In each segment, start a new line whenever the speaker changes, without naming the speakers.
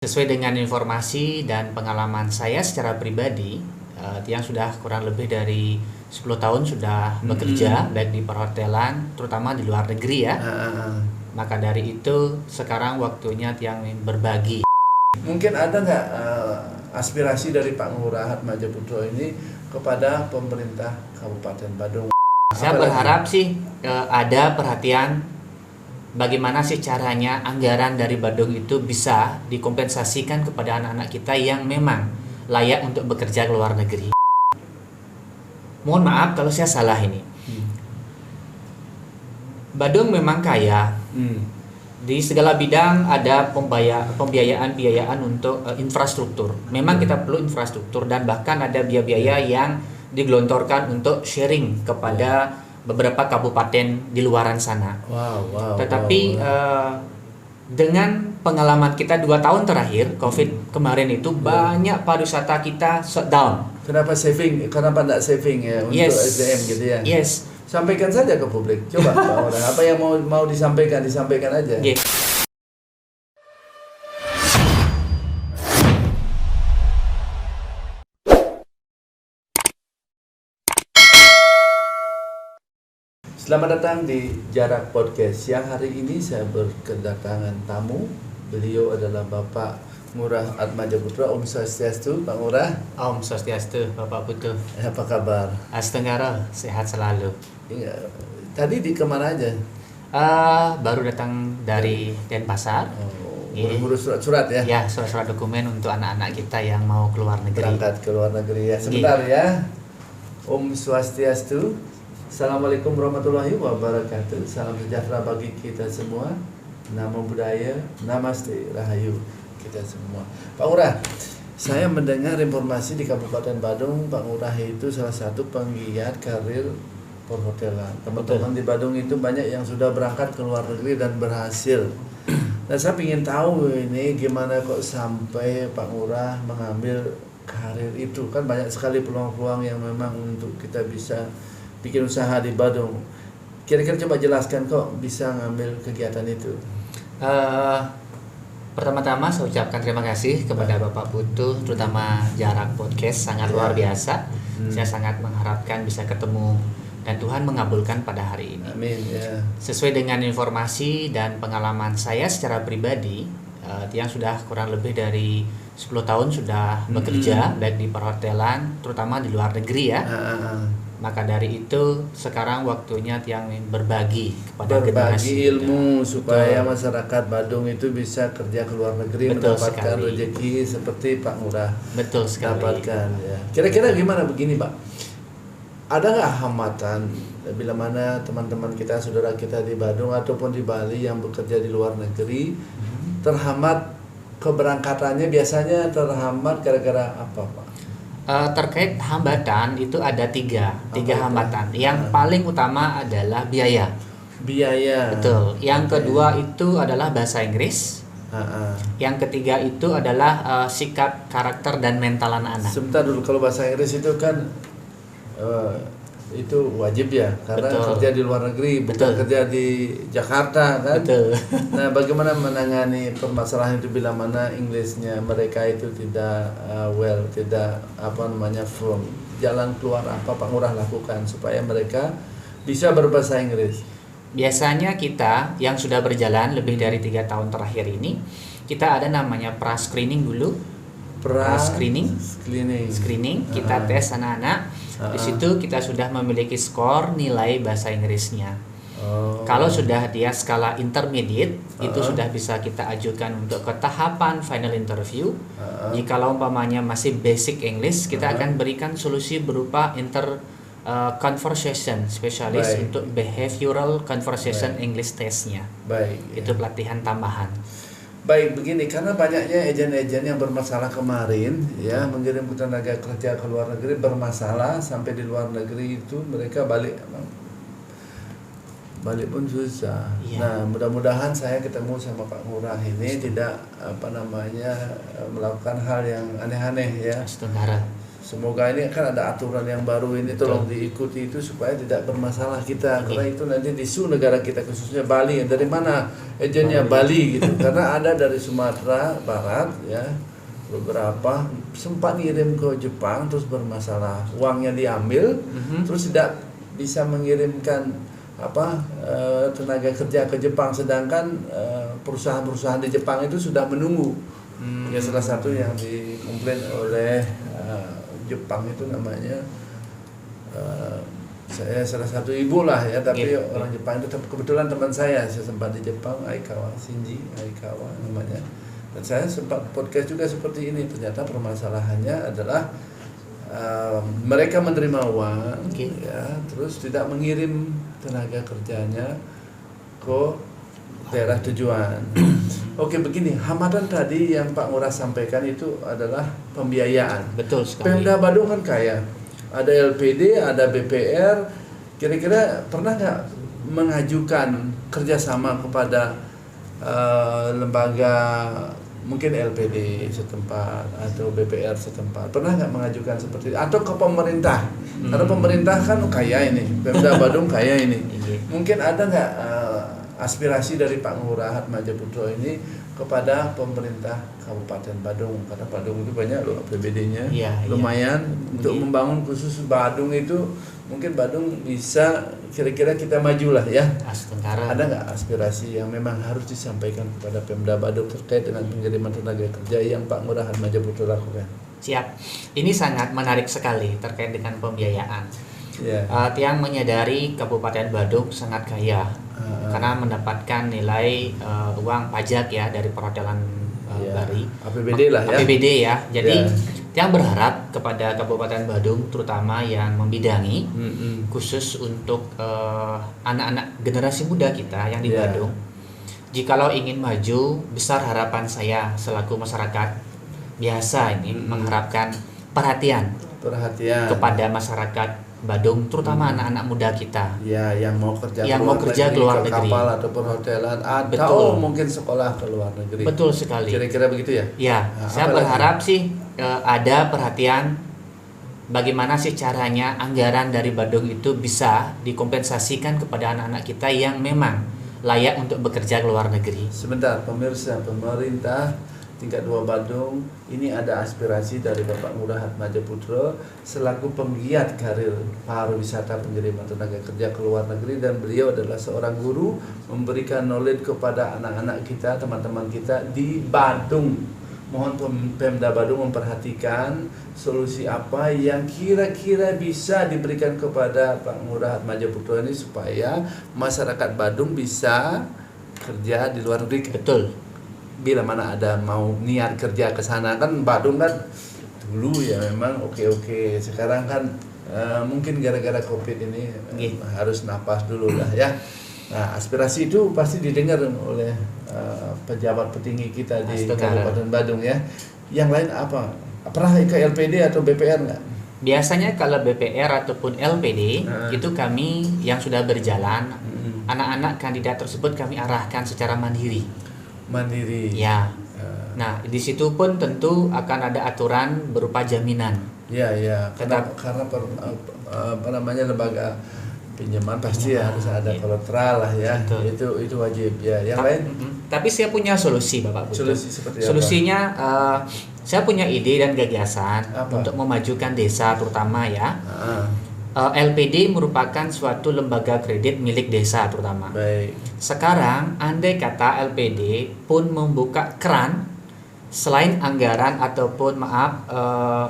Sesuai dengan informasi dan pengalaman saya secara pribadi, yang sudah kurang lebih dari 10 tahun sudah bekerja baik di perhotelan, terutama di luar negeri ya. Maka dari itu sekarang waktunya Tiang berbagi.
Mungkin ada nggak aspirasi dari Pak Ngurah Atmajaputro ini kepada pemerintah Kabupaten Badung?
Saya berharap sih ada perhatian bagaimana sih caranya anggaran dari Badung itu bisa dikompensasikan kepada anak-anak kita yang memang layak untuk bekerja ke luar negeri. Mohon maaf kalau saya salah ini. Badung memang kaya. Di segala bidang ada pembiayaan untuk infrastruktur. Memang kita perlu infrastruktur dan bahkan ada biaya-biaya yang digelontorkan untuk sharing kepada beberapa kabupaten di luaran sana. Tetapi dengan pengalaman kita 2 tahun terakhir COVID kemarin itu banyak pariwisata kita shutdown.
Kenapa saving? Kenapa tidak saving ya untuk SDM gitu ya?
Yes.
Sampaikan saja ke publik. Coba Pak Ngurah, apa yang mau disampaikan aja.
Yeah.
Selamat datang di Jarak Podcast. Yang hari ini saya berkedatangan tamu. Beliau adalah Bapak Ngurah Atmajaputro. Om Swastiastu, Pak Ngurah.
Om Swastiastu, Bapak Putu.
Apa kabar?
Astenggara, sehat selalu.
Tadi di kemana aja?
Baru datang dari Denpasar.
Ngurus surat-surat ya?
Ya, surat-surat dokumen untuk anak-anak kita yang mau keluar negeri.
Berangkat ke luar negeri ya. Sebentar ya. Om Swastiastu. Assalamualaikum warahmatullahi wabarakatuh. Salam sejahtera bagi kita semua. Namo Buddhaya, Namaste, Rahayu kita semua. Pak Ngurah, saya mendengar informasi di Kabupaten Badung, Pak Ngurah itu salah satu penggiat karir perhotelan. Teman-teman di Badung itu banyak yang sudah berangkat ke luar negeri dan berhasil. Nah, saya ingin tahu ini gimana kok sampai Pak Ngurah mengambil karir itu. Kan banyak sekali peluang-peluang yang memang untuk kita bisa bikin usaha di Badung. Kira-kira coba jelaskan kok bisa ngambil kegiatan itu.
Pertama-tama saya ucapkan terima kasih kepada Bapak Putu, terutama Jarak Podcast sangat luar biasa. Saya sangat mengharapkan bisa ketemu dan Tuhan mengabulkan pada hari ini.
Amin ya.
Sesuai dengan informasi dan pengalaman saya secara pribadi, yang sudah kurang lebih dari 10 tahun sudah bekerja baik di perhotelan, terutama di luar negeri ya. Maka dari itu sekarang waktunya Tiang berbagi kepada generasi
ilmu supaya masyarakat Badung itu bisa kerja ke luar negeri.
Betul
mendapatkan
sekali.
rezeki seperti Pak Ngurah.
Betul sekali.
Dapatkan ya. Kira-kira gimana begini Pak? Ada nggak hambatan bila mana teman-teman kita, saudara kita di Badung ataupun di Bali yang bekerja di luar negeri terhambat keberangkatannya, biasanya terhambat gara-gara apa Pak?
Terkait hambatan itu ada tiga hambatan. Yang paling utama adalah biaya. Betul. Yang kedua itu adalah bahasa Inggris. Yang ketiga itu adalah sikap, karakter dan mental anak-anak.
Sebentar dulu, kalau bahasa Inggris itu kan itu wajib ya, karena kerja di luar negeri, bukan kerja di Jakarta kan.
Betul.
Nah, bagaimana menangani permasalahan itu bila mana Inggrisnya mereka itu tidak tidak firm? Jalan keluar apa Pak Ngurah lakukan supaya mereka bisa berbahasa Inggris?
Biasanya kita yang sudah berjalan lebih dari 3 tahun terakhir ini, kita ada namanya pra-screening dulu. Screening, kita tes anak-anak. Di situ kita sudah memiliki skor nilai bahasa Inggrisnya. Kalau sudah dia skala intermediate, itu sudah bisa kita ajukan untuk ke tahapan final interview. Jikalau umpamanya masih basic English, kita akan berikan solusi berupa conversation spesialis untuk behavioral conversation English testnya. Itu pelatihan tambahan.
Baik, begini, karena banyaknya ejen-ejen yang bermasalah kemarin ya, mengirim tenaga kerja ke luar negeri bermasalah, sampai di luar negeri itu mereka balik pun susah. Nah, mudah-mudahan saya ketemu sama Pak Ngurah ini tidak melakukan hal yang aneh-aneh ya. semoga ini kan ada aturan yang baru ini tolong diikuti itu supaya tidak bermasalah kita, karena itu nanti isu negara kita khususnya Bali. Dari mana agennya Bali gitu, karena ada dari Sumatera Barat ya, beberapa sempat ngirim ke Jepang terus bermasalah, uangnya diambil, terus tidak bisa mengirimkan tenaga kerja ke Jepang, sedangkan perusahaan-perusahaan di Jepang itu sudah menunggu. Ya salah satu yang dikomplain oleh Jepang itu namanya saya salah satu ibu lah ya, tapi orang Jepang itu kebetulan teman saya sempat di Jepang, Shinji Aikawa namanya. Dan saya sempat podcast juga seperti ini. Ternyata permasalahannya adalah mereka menerima uang, ya, terus tidak mengirim tenaga kerjanya ke daerah tujuan. Oke, begini, hambatan tadi yang Pak Ngurah sampaikan itu adalah pembiayaan.
Betul sekali.
Pemda Badung kan kaya, ada LPD, ada BPR. Kira-kira pernah nggak mengajukan kerjasama kepada lembaga mungkin LPD setempat atau BPR setempat, pernah nggak mengajukan seperti itu? Atau ke pemerintah? Karena pemerintah kan kaya ini, Pemda Badung kaya ini. Mungkin ada nggak aspirasi dari Pak Ngurah Atmajaputro ini kepada pemerintah Kabupaten Badung, karena Badung itu banyak loh APBD-nya, lumayan untuk membangun khusus Badung itu. Mungkin Badung bisa kira-kira kita majulah ya. Ada nggak aspirasi yang memang harus disampaikan kepada Pemda Badung terkait dengan pengiriman tenaga kerja yang Pak Ngurah Atmajaputro lakukan?
Siap. Ini sangat menarik sekali terkait dengan pembiayaan. Tiang menyadari Kabupaten Badung sangat kaya karena mendapatkan nilai uang pajak ya dari perhotelan Bali,
APBD lah ya.
APBD ya. Jadi Tiang berharap kepada Kabupaten Badung terutama yang membidangi khusus untuk anak-anak generasi muda kita yang di Badung. Jikalau ingin maju, besar harapan saya selaku masyarakat biasa ini mengharapkan perhatian kepada masyarakat Badung, terutama anak-anak muda kita.
Ya, yang mau kerja
ke luar negeri,
kapal atau perhotelan atau mungkin sekolah ke luar negeri.
Betul sekali.
Kira-kira begitu ya?
Ya, saya berharap sih ada perhatian bagaimana sih caranya anggaran dari Badung itu bisa dikompensasikan kepada anak-anak kita yang memang layak untuk bekerja ke luar negeri.
Sebentar, pemirsa, pemerintah tingkat 2 Badung ini ada aspirasi dari Bapak Ngurah Atmajaputro selaku penggiat karir pariwisata pengiriman tenaga kerja ke luar negeri, dan beliau adalah seorang guru memberikan knowledge kepada anak-anak kita, teman-teman kita di Badung. Mohon Pemda Badung memperhatikan solusi apa yang kira-kira bisa diberikan kepada Pak Ngurah Atmajaputro ini supaya masyarakat Badung bisa kerja di luar negeri.
Betul.
Bila mana ada mau niat kerja ke sana, kan Badung kan dulu ya memang oke, sekarang kan mungkin gara-gara Covid ini harus napas dulu lah ya. Nah, aspirasi itu pasti didengar oleh pejabat petinggi kita di Kabupaten Badung ya. Yang lain apa? Pernah ke LPD atau BPR nggak?
Biasanya kalau BPR ataupun LPD itu kami yang sudah berjalan, anak-anak kandidat tersebut kami arahkan secara mandiri. Ya. Nah, di situ pun tentu akan ada aturan berupa jaminan.
Ya. Karena lembaga pinjaman pasti harus ada kolateral lah ya. Betul. Itu wajib ya. Yang lain?
Tapi saya punya solusi, Bapak Putu.
Solusi seperti apa?
Solusinya saya punya ide dan gagasan untuk memajukan desa terutama ya. LPD merupakan suatu lembaga kredit milik desa terutama.
Baik.
Sekarang andai kata LPD pun membuka keran, selain anggaran ataupun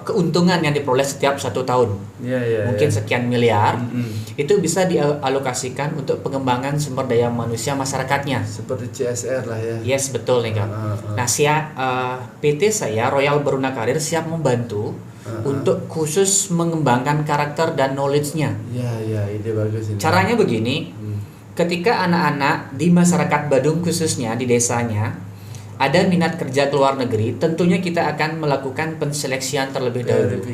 keuntungan yang diperoleh setiap 1 tahun, mungkin sekian miliar, itu bisa dialokasikan untuk pengembangan sumber daya manusia masyarakatnya.
Seperti CSR lah ya.
Yes, betul nih kan. Nah, PT saya Royal Baruna Karir siap membantu untuk khusus mengembangkan karakter dan knowledge-nya.
Ya, ide bagus ini.
Caranya begini, ketika anak-anak di masyarakat Badung khususnya di desanya ada minat kerja ke luar negeri, tentunya kita akan melakukan penseleksian terlebih dahulu.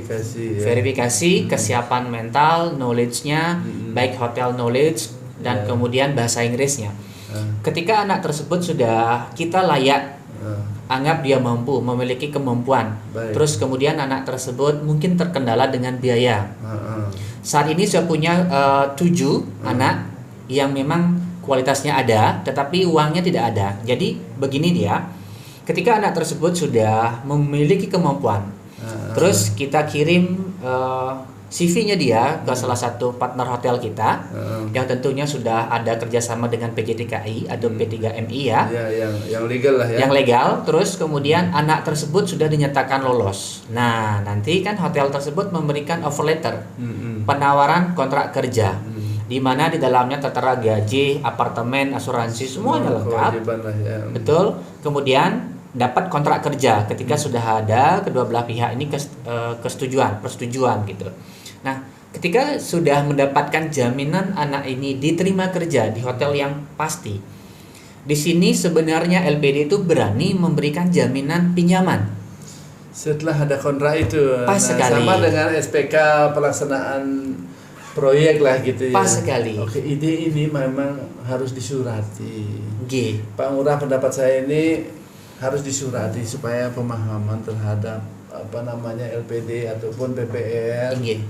Verifikasi kesiapan mental, knowledge-nya, baik hotel knowledge dan kemudian bahasa Inggrisnya. Ketika anak tersebut sudah kita layak anggap dia mampu, memiliki kemampuan.
Baik.
Terus kemudian anak tersebut mungkin terkendala dengan biaya. Saat ini saya punya 7 anak yang memang kualitasnya ada, tetapi uangnya tidak ada. Jadi begini dia, ketika anak tersebut sudah memiliki kemampuan, terus kita kirim CV-nya dia ke salah satu partner hotel kita, yang tentunya sudah ada kerjasama dengan PJTKI atau P3MI ya.
Ya, yang legal lah ya.
Yang legal, terus kemudian anak tersebut sudah dinyatakan lolos. Nah, nanti kan hotel tersebut memberikan offer letter, penawaran kontrak kerja, di mana di dalamnya tertera gaji, apartemen, asuransi, semuanya lengkap.
Kewajiban lah ya.
Betul. Kemudian dapat kontrak kerja ketika sudah ada kedua belah pihak ini persetujuan gitu. Nah, ketika sudah mendapatkan jaminan anak ini diterima kerja di hotel yang pasti, di sini sebenarnya LPD itu berani memberikan jaminan pinjaman.
Setelah ada kontrak itu,
Pas sekali.
sama dengan SPK pelaksanaan proyek lah gitu ya.
Pas sekali.
Oke, ide ini memang harus disurati.
G.
Pak Ngurah, pendapat saya ini harus disurati supaya pemahaman terhadap LPD ataupun PPR
G.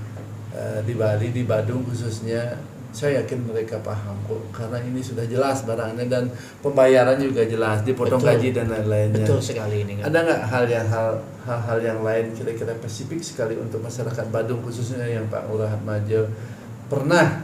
Di Bali, di Badung khususnya, saya yakin mereka paham kok, karena ini sudah jelas barangnya dan pembayaran juga jelas, dipotong
Betul.
gaji dan lain-lainnya.
Betul sekali ini.
Ada nggak hal-hal yang lain kira-kira spesifik sekali untuk masyarakat Badung khususnya yang Pak Ngurah Atmajo pernah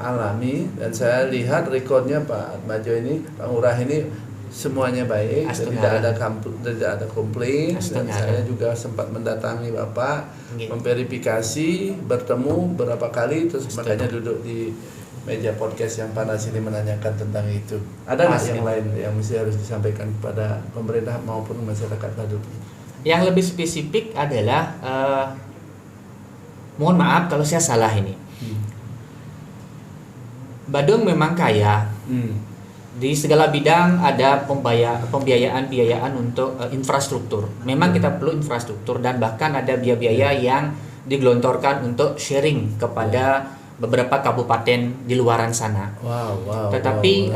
alami, dan saya lihat rekodnya Pak Atmajo ini, Pak Ngurah ini semuanya baik, tidak ada komplain, dan saya juga sempat mendatangi Bapak, memverifikasi, bertemu berapa kali, terus makanya duduk di meja podcast yang panas ini menanyakan tentang itu. Ada nggak yang lain yang mesti harus disampaikan kepada pemerintah maupun masyarakat Badung?
Yang lebih spesifik adalah mohon maaf kalau saya salah ini. Badung memang kaya. Di segala bidang ada pembiayaan untuk infrastruktur. Memang kita perlu infrastruktur, dan bahkan ada biaya-biaya yang digelontorkan untuk sharing kepada beberapa kabupaten di luaran sana. Tetapi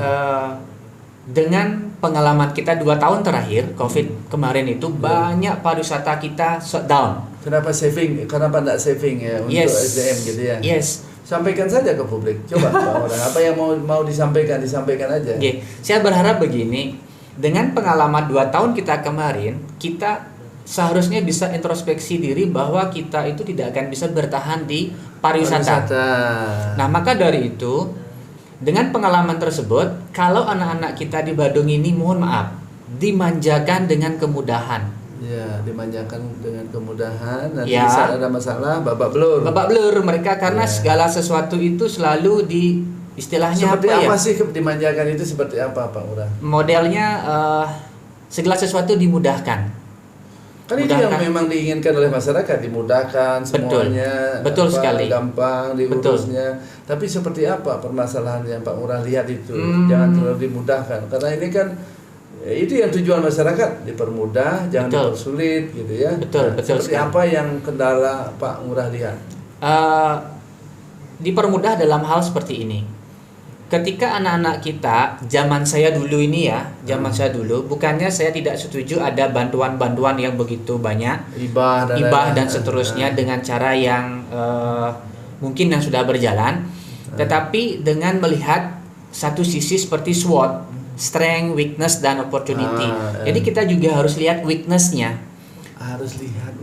dengan pengalaman kita 2 tahun terakhir COVID kemarin itu, banyak pariwisata kita shutdown.
Kenapa saving? Kenapa tidak saving ya untuk SDM gitu ya?
Yes.
Sampaikan saja ke publik. Coba Pak Ngurah, apa yang mau disampaikan aja.
Saya berharap begini, dengan pengalaman 2 tahun kita kemarin, kita seharusnya bisa introspeksi diri bahwa kita itu tidak akan bisa bertahan di pariwisata. Nah, maka dari itu, dengan pengalaman tersebut, kalau anak-anak kita di Badung ini, mohon maaf, dimanjakan dengan kemudahan.
Ya, dimanjakan dengan kemudahan. Nanti saat ada masalah, babak belur
mereka, karena segala sesuatu itu selalu di istilahnya
seperti apa sih dimanjakan itu, seperti apa Pak Ngurah?
Modelnya segala sesuatu dimudahkan.
Kan itu yang memang diinginkan oleh masyarakat, dimudahkan semuanya.
Betul sekali.
Gampang diurusnya. Tapi seperti apa permasalahan yang Pak Ngurah lihat itu? Jangan terlalu dimudahkan, karena ini kan itu yang tujuan masyarakat, dipermudah, jangan dipersulit gitu ya.
Betul
seperti
sekali.
apa yang kendala Pak Ngurah lihat?
Dipermudah dalam hal seperti ini. Ketika anak-anak kita, zaman saya dulu ini ya, saya dulu, bukannya saya tidak setuju ada bantuan-bantuan yang begitu banyak, hibah dan seterusnya dengan cara yang mungkin yang sudah berjalan, tetapi dengan melihat satu sisi seperti SWOT, strength, weakness, dan opportunity. Jadi kita juga harus lihat weakness-nya.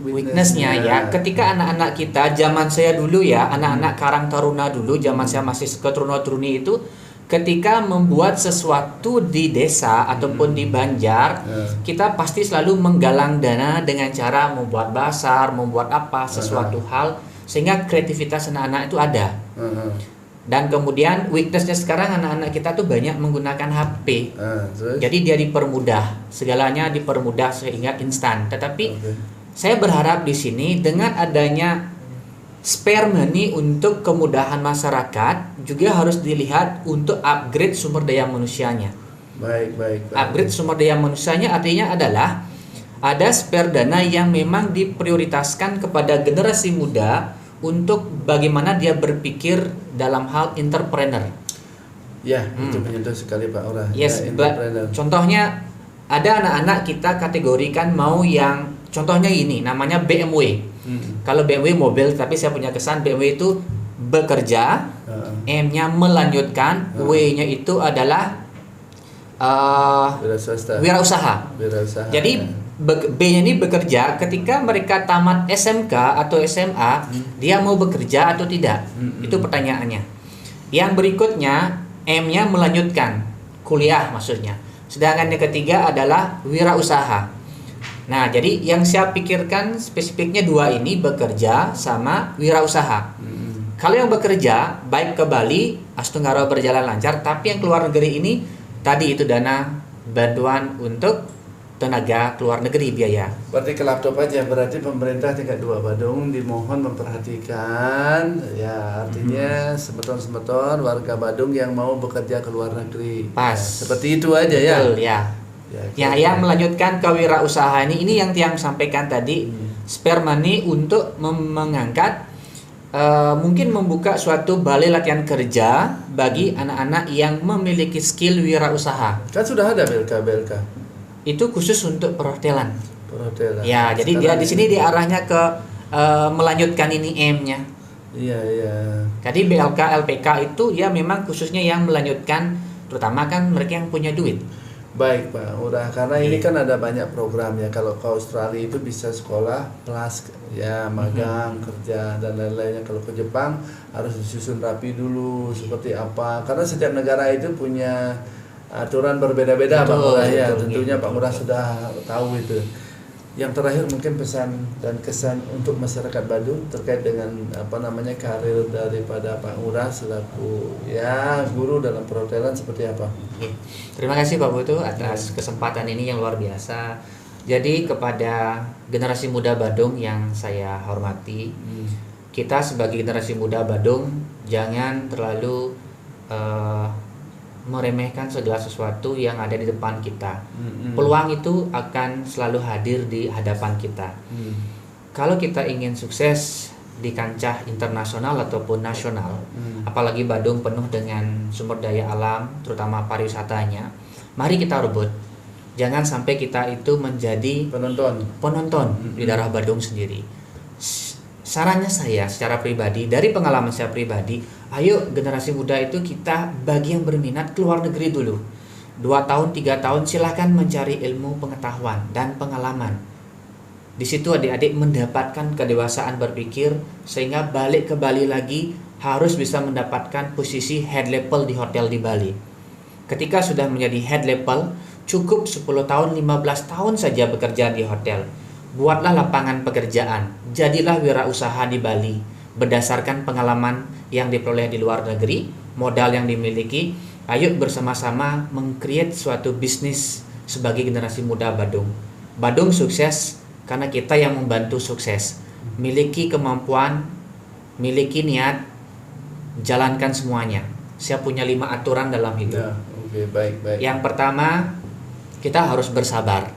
Weakness-nya ya. Ketika anak-anak kita, zaman saya dulu ya, anak-anak Karang Taruna dulu, zaman saya masih keturuna-turuni itu, ketika membuat sesuatu di desa ataupun di Banjar, kita pasti selalu menggalang dana dengan cara membuat basar, membuat apa, sesuatu hal, sehingga kreativitas anak-anak itu ada. Dan kemudian weaknessnya sekarang anak-anak kita tuh banyak menggunakan HP. Jadi dia dipermudah, segalanya dipermudah sehingga instan. Tetapi saya berharap di sini dengan adanya spare money untuk kemudahan masyarakat, juga harus dilihat untuk upgrade sumber daya manusianya.
Baik.
Upgrade sumber daya manusianya artinya adalah ada spare dana yang memang diprioritaskan kepada generasi muda untuk bagaimana dia berpikir dalam hal entrepreneur.
Ya, itu menyentuh sekali Pak Ngurah.
Yes,
entrepreneur.
contohnya ada anak-anak kita kategorikan mau yang contohnya ini namanya BMW. Kalau BMW mobil, tapi saya punya kesan BMW itu bekerja, M-nya melanjutkan, W-nya itu adalah wirausaha. Jadi B-nya ini bekerja ketika mereka tamat SMK atau SMA, dia mau bekerja atau tidak? Itu pertanyaannya. Yang berikutnya M-nya melanjutkan kuliah maksudnya. Sedangkan yang ketiga adalah wirausaha. Nah, jadi yang saya pikirkan spesifiknya dua ini, bekerja sama wirausaha. Kalau yang bekerja baik ke Bali, Astenggara berjalan lancar, tapi yang keluar negeri ini tadi itu dana bantuan untuk tenaga keluar negeri biaya.
Berarti ke laptop aja, berarti pemerintah tingkat 2 Badung dimohon memperhatikan ya, artinya semeton-semeton warga Badung yang mau bekerja ke luar negeri.
Pas.
Ya, seperti itu aja.
Betul, ya. Yang melanjutkan kewirausahaan ini yang sampaikan tadi, spare money untuk mengangkat mungkin membuka suatu balai latihan kerja bagi anak-anak yang memiliki skill wirausaha.
Kan sudah ada BLK.
Itu khusus untuk perhotelan. Ya,
Sekarang
jadi dia di sini dia arahnya ke melanjutkan ini M-nya.
Iya.
Jadi BLK LPK itu ya memang khususnya yang melanjutkan, terutama kan mereka yang punya duit.
Baik Pak, udah karena ini kan ada banyak programnya. Kalau ke Australia itu bisa sekolah plus ya magang, kerja dan lain-lainnya. Kalau ke Jepang harus disusun rapi dulu seperti apa. Karena setiap negara itu punya aturan berbeda-beda Pak Ngurah ya. Tentunya Pak Ngurah sudah tahu itu. Yang terakhir mungkin pesan dan kesan untuk masyarakat Badung terkait dengan karir daripada Pak Ngurah selaku ya guru dalam perhotelan seperti apa?
Terima kasih Pak Putu atas kesempatan ini yang luar biasa. Jadi kepada generasi muda Badung yang saya hormati, kita sebagai generasi muda Badung jangan terlalu meremehkan segala sesuatu yang ada di depan kita. Peluang itu akan selalu hadir di hadapan kita. Kalau kita ingin sukses di kancah internasional ataupun nasional, apalagi Badung penuh dengan sumber daya alam, terutama pariwisatanya, mari kita rebut. Jangan sampai kita itu menjadi penonton di daerah Badung sendiri. Sarannya saya secara pribadi, dari pengalaman saya pribadi, ayo generasi muda itu kita bagi yang berminat keluar negeri dulu. 2 tahun, 3 tahun silahkan mencari ilmu pengetahuan dan pengalaman. Di situ adik-adik mendapatkan kedewasaan berpikir sehingga balik ke Bali lagi harus bisa mendapatkan posisi head level di hotel di Bali. Ketika sudah menjadi head level, cukup 10 tahun, 15 tahun saja bekerja di hotel. Buatlah lapangan pekerjaan, jadilah wirausaha di Bali berdasarkan pengalaman yang diperoleh di luar negeri, modal yang dimiliki. Ayo bersama-sama meng-create suatu bisnis sebagai generasi muda Badung. Badung sukses karena kita yang membantu sukses. Miliki kemampuan, miliki niat, jalankan semuanya. Saya punya 5 aturan dalam hidup.
Ya, baik.
Yang pertama, kita harus bersabar.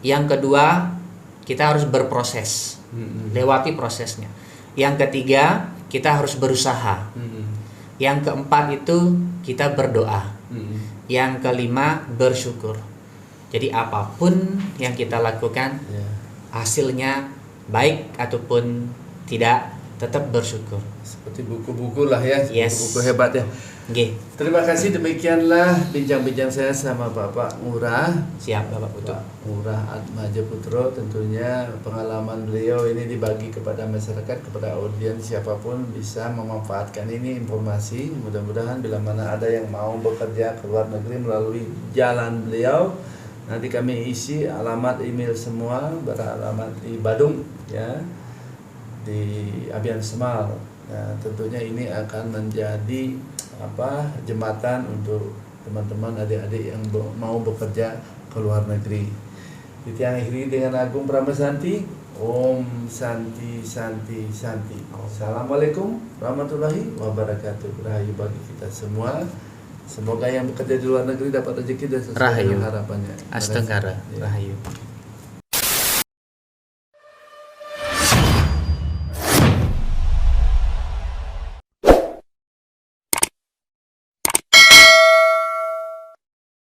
Yang kedua, kita harus berproses, lewati prosesnya. Yang ketiga, kita harus berusaha. Yang keempat itu kita berdoa. Yang kelima, bersyukur. Jadi apapun yang kita lakukan, hasilnya baik ataupun tidak, tetap bersyukur.
Seperti buku-buku lah ya,
Yes.
buku hebat ya.
Okay.
Terima kasih, demikianlah bincang-bincang saya sama Bapak Ngurah.
Siap Bapak Putu.
Pak Ngurah Atmaja Putro, tentunya pengalaman beliau ini dibagi kepada masyarakat, kepada audiens siapapun bisa memanfaatkan ini informasi. Mudah-mudahan bila mana ada yang mau bekerja ke luar negeri melalui jalan beliau, nanti kami isi alamat email semua beralamat di Badung ya, di Abian Semal. Nah, tentunya ini akan menjadi jembatan untuk teman-teman adik-adik yang mau bekerja ke luar negeri. Kita akhiri dengan Agung Pramasanti. Om Santi Santi Santi. Assalamualaikum warahmatullahi wabarakatuh. Rahayu bagi kita semua. Semoga yang bekerja di luar negeri dapat rezeki dan sesuai dengan harapannya.
Astenggara.
Ya.
Rahayu.